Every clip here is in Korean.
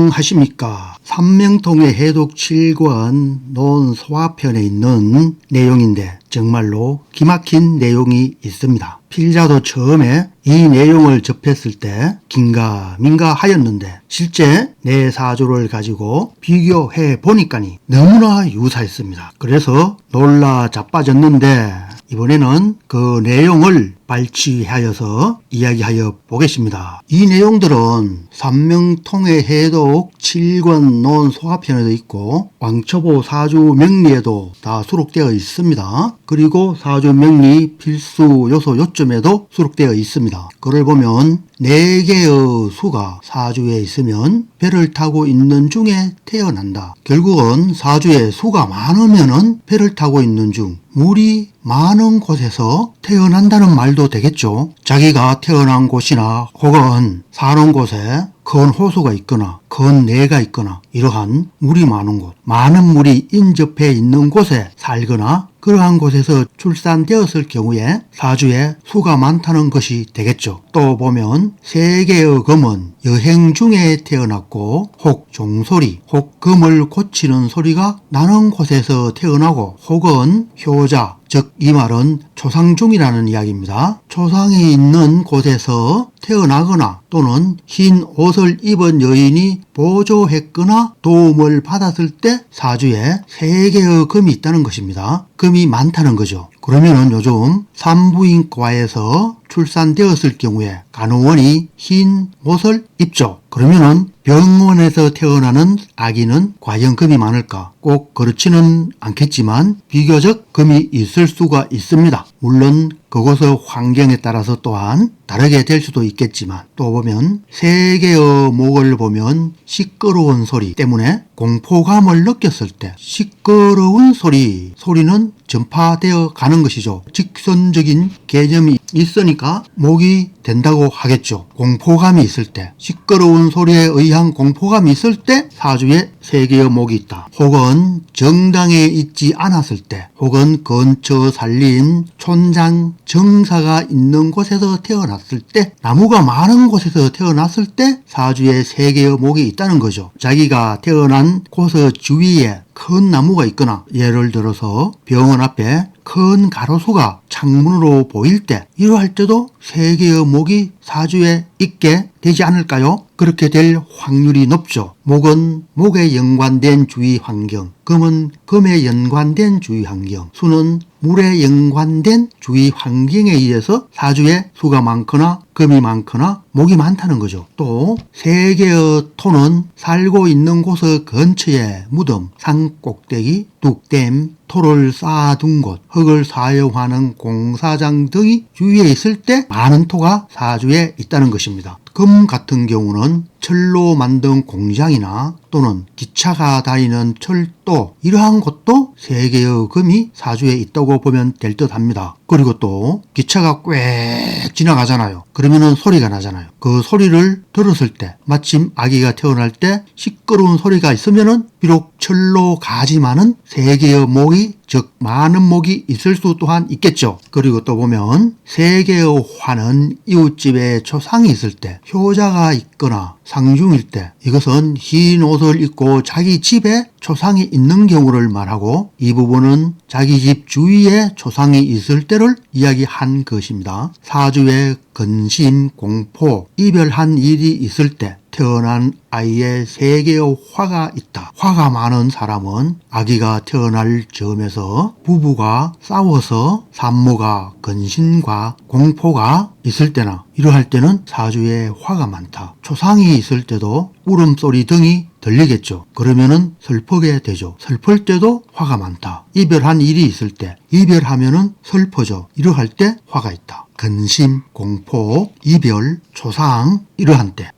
안녕하십니까. 삼명통의 해독 7권 논소화편에 있는 내용인데 정말로 기막힌 내용이 있습니다. 필자도 처음에 이 내용을 접했을 때 긴가민가 하였는데 실제 내 사주를 가지고 비교해 보니까니 너무나 유사했습니다. 그래서 놀라 자빠졌는데 이번에는 그 내용을 발췌하여서 이야기하여 보겠습니다. 이 내용들은 삼명통의 해독 7권 논소화편에도 있고 왕초보 사주 명리에도 다 수록되어 있습니다. 그리고 사주 명리 필수 요소 요점에도 수록되어 있습니다. 그걸 보면 4개의 수가 사주에 있으면 배를 타고 있는 중에 태어난다. 결국은 사주에 수가 많으면은 배를 타고 있는 중 물이 많은 곳에서 태어난다는 말도 되겠죠. 자기가 태어난 곳이나 혹은 사는 곳에 큰 호수가 있거나 큰 내가 있거나 이러한 물이 많은 곳, 많은 물이 인접해 있는 곳에 살거나 그러한 곳에서 출산되었을 경우에 사주에 수가 많다는 것이 되겠죠. 또 보면 3개의 금은 여행 중에 태어났고 혹 종소리, 혹 금을 고치는 소리가 나는 곳에서 태어나고 혹은 효자, 즉 이 말은 초상 중이라는 이야기입니다. 초상이 있는 곳에서 태어나거나 또는 흰 옷을 입은 여인이 보조했거나 도움을 받았을 때 사주에 3개의 금이 있다는 것입니다. 금이 많다는 거죠. 그러면은 요즘 산부인과에서 출산되었을 경우에 간호원이 흰 옷을 입죠. 그러면은 병원에서 태어나는 아기는 과연 금이 많을까? 꼭 그렇지는 않겠지만 비교적 금이 있을 수가 있습니다. 물론 그곳의 환경에 따라서 또한 다르게 될 수도 있겠지만 또 보면 3개의 목을 보면 시끄러운 소리 때문에 공포감을 느꼈을 때 시끄러운 소리는 전파되어 가는 것이죠. 직선적인 개념이 있으니까 목이 된다고 하겠죠. 공포감이 있을 때, 시끄러운 소리에 의한 공포감이 있을 때 사주에 3개의 목이 있다. 혹은 정당에 있지 않았을 때, 혹은 근처 살린 촌장, 정사가 있는 곳에서 태어났을 때, 나무가 많은 곳에서 태어났을 때 사주에 3개의 목이 있다는 거죠. 자기가 태어난 곳의 주위에 큰 나무가 있거나 예를 들어서 병원 앞에 큰 가로수가 창문으로 보일 때 이러할 때도 3개의 목이 사주에 있게 되지 않을까요? 그렇게 될 확률이 높죠. 목은 목에 연관된 주위 환경, 금은 금에 연관된 주위 환경, 수는 물에 연관된 주위 환경에 의해서 사주에 수가 많거나 금이 많거나 목이 많다는 거죠. 또 3개의 토는 살고 있는 곳의 근처에 무덤, 산 꼭대기, 뚝댐, 토를 쌓아둔 곳, 흙을 사용하는 공사장 등이 주위에 있을 때 많은 토가 사주에 있다는 것입니다. 금 같은 경우는 철로 만든 공장이나 또는 기차가 다니는 철도 이러한 곳도 3개의 금이 사주에 있다고 보면 될 듯 합니다. 그리고 또 기차가 꽥 지나가잖아요. 그러면은 소리가 나잖아요. 그 소리를 들었을 때 마침 아기가 태어날 때 시끄러운 소리가 있으면은 비록 철로 가지만은 3개의 목이 즉 많은 목이 있을 수 또한 있겠죠. 그리고 또 보면 3개의 화는 이웃집에 초상이 있을 때 효자가 있거나 상중일 때 이것은 흰 옷을 입고 자기 집에 초상이 있는 경우를 말하고 이 부분은 자기 집 주위에 초상이 있을 때를 이야기한 것입니다. 사주에 근심, 공포, 이별한 일이 있을 때 태어난 아이의 3개의 화가 있다. 화가 많은 사람은 아기가 태어날 즈음에서 부부가 싸워서 산모가 근심과 공포가 있을 때나 이러할 때는 사주에 화가 많다. 초상이 있을 때도 울음소리 등이 들리겠죠. 그러면은 슬프게 되죠. 슬플 때도 화가 많다. 이별한 일이 있을 때 이별하면은 슬퍼져. 이러할 때 화가 있다. 근심, 공포, 이별, 초상 이러한 때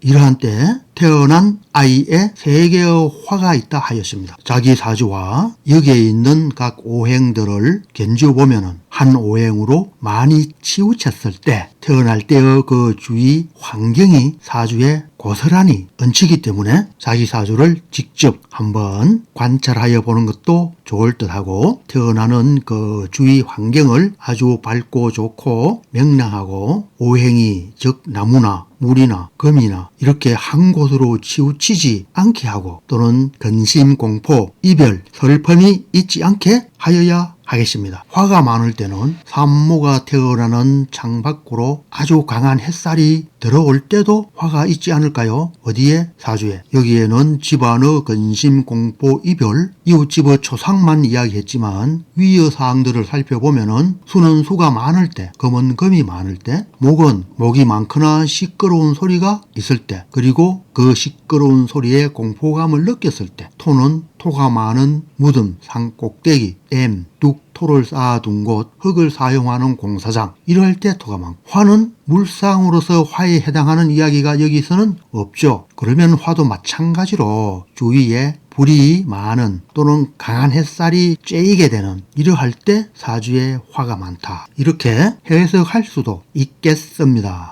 태어난 아이의 3개의 화가 있다 하였습니다. 자기 사주와 여기에 있는 각 오행들을 견주어 보면은 한 오행으로 많이 치우쳤을 때 태어날 때의 그 주위 환경이 사주에 고스란히 얹히기 때문에 자기 사주를 직접 한번 관찰하여 보는 것도 좋을 듯하고 태어나는 그 주위 환경을 아주 밝고 좋고 명랑하고 오행이 즉 나무나 물이나 금이나 이렇게 한 곳으로 치우치지 않게 하고 또는 근심, 공포, 이별, 슬픔이 있지 않게 하여야 하겠습니다. 화가 많을 때는 산모가 태어나는 창밖으로 아주 강한 햇살이 들어올 때도 화가 있지 않을까요? 어디에? 사주에. 여기에는 집안의 근심, 공포, 이별, 이웃집의 초상만 이야기했지만 위의 사항들을 살펴보면은 수는 수가 많을 때, 금은 금이 많을 때, 목은 목이 많거나 시끄러운 소리가 있을 때, 그리고 그 시끄러운 소리에 공포감을 느꼈을 때, 토는 토가 많은 무덤, 산 꼭대기, 댐, 뚝, 토를 쌓아둔 곳, 흙을 사용하는 공사장, 이럴 때 토가 많고, 화는 물상으로서 화에 해당하는 이야기가 여기서는 없죠. 그러면 화도 마찬가지로 주위에 불이 많은 또는 강한 햇살이 쬐이게 되는 이러할 때 사주에 화가 많다. 이렇게 해석할 수도 있겠습니다.